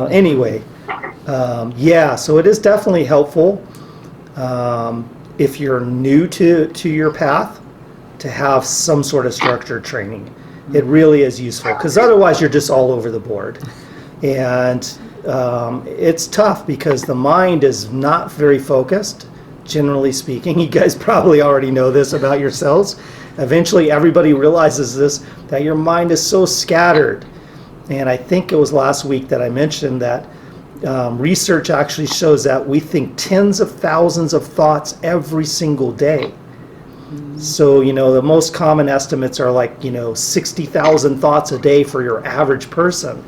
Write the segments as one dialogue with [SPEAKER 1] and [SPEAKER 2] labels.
[SPEAKER 1] Anyway, yeah, so it is definitely helpful if you're new to your path to have some sort of structured training. It really is useful because otherwise you're just all over the board. And it's tough because the mind is not very focused, generally speaking. You guys probably already know this about yourselves. Eventually everybody realizes this, that your mind is so scattered. And I think it was last week that I mentioned that research actually shows that we think tens of thousands of thoughts every single day. So, the most common estimates are like, 60,000 thoughts a day for your average person.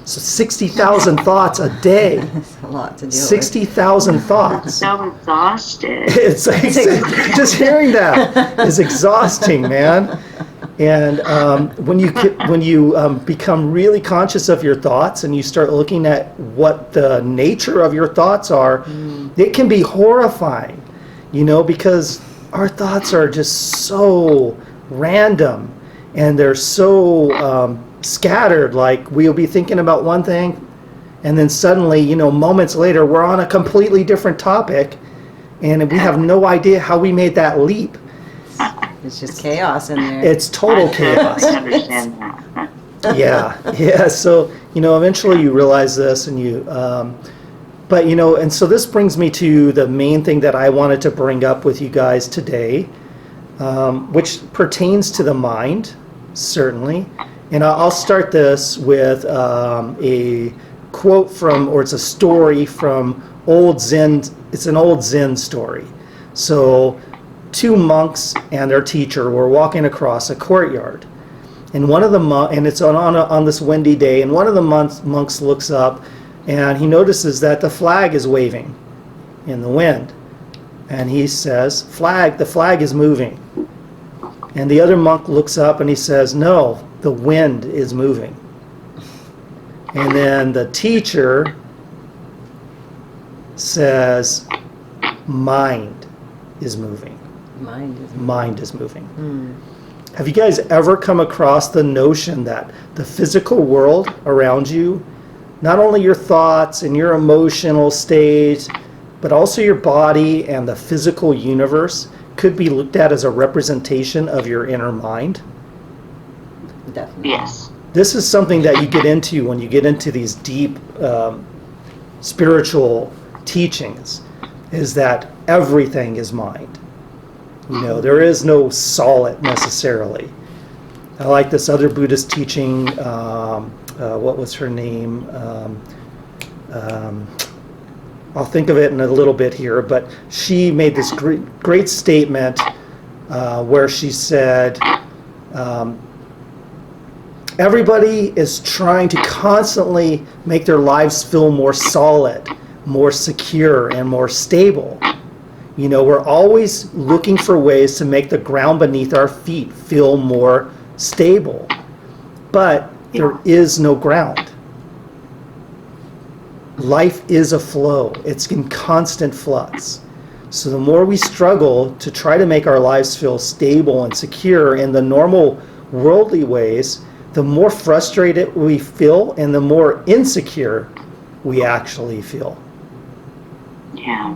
[SPEAKER 1] So 60,000 thoughts a day.
[SPEAKER 2] That's a lot to deal
[SPEAKER 1] 60,000 thoughts.
[SPEAKER 3] So exhausted.
[SPEAKER 1] It's just hearing that is exhausting, man. And when you become really conscious of your thoughts and you start looking at what the nature of your thoughts are, it can be horrifying, because our thoughts are just so random and they're so scattered. Like we'll be thinking about one thing and then suddenly, moments later, we're on a completely different topic and we have no idea how we made that leap.
[SPEAKER 2] It's just chaos in there.
[SPEAKER 1] It's total chaos.
[SPEAKER 3] I understand that.
[SPEAKER 1] Yeah. So, eventually you realize this and and so this brings me to the main thing that I wanted to bring up with you guys today, which pertains to the mind, certainly. And I'll start this with a quote it's a story from old Zen. It's an old Zen story. So, two monks and their teacher were walking across a courtyard, and one of the and it's on this windy day, and one of the monks looks up, and he notices that the flag is waving in the wind, and he says, the flag is moving." And the other monk looks up and he says, "No, the wind is moving." And then the teacher says, "Mind is moving." Mind is moving. Have you guys ever come across the notion that the physical world around you, not only your thoughts and your emotional state, but also your body and the physical universe could be looked at as a representation of your inner mind?
[SPEAKER 2] Definitely.
[SPEAKER 3] Yes.
[SPEAKER 1] This is something that you get into when you get into these deep spiritual teachings, is that everything is mind. There is no solid necessarily. I like this other Buddhist teaching, what was her name? I'll think of it in a little bit here, but she made this great statement where she said, everybody is trying to constantly make their lives feel more solid, more secure, and more stable. We're always looking for ways to make the ground beneath our feet feel more stable. But there is no ground. Life is a flow. It's in constant flux. So the more we struggle to try to make our lives feel stable and secure in the normal worldly ways, the more frustrated we feel and the more insecure we actually feel.
[SPEAKER 3] Yeah.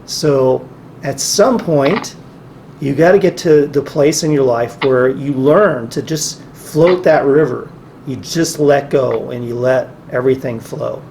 [SPEAKER 1] So at some point, you got to get to the place in your life where you learn to just float that river. You just let go and you let everything flow.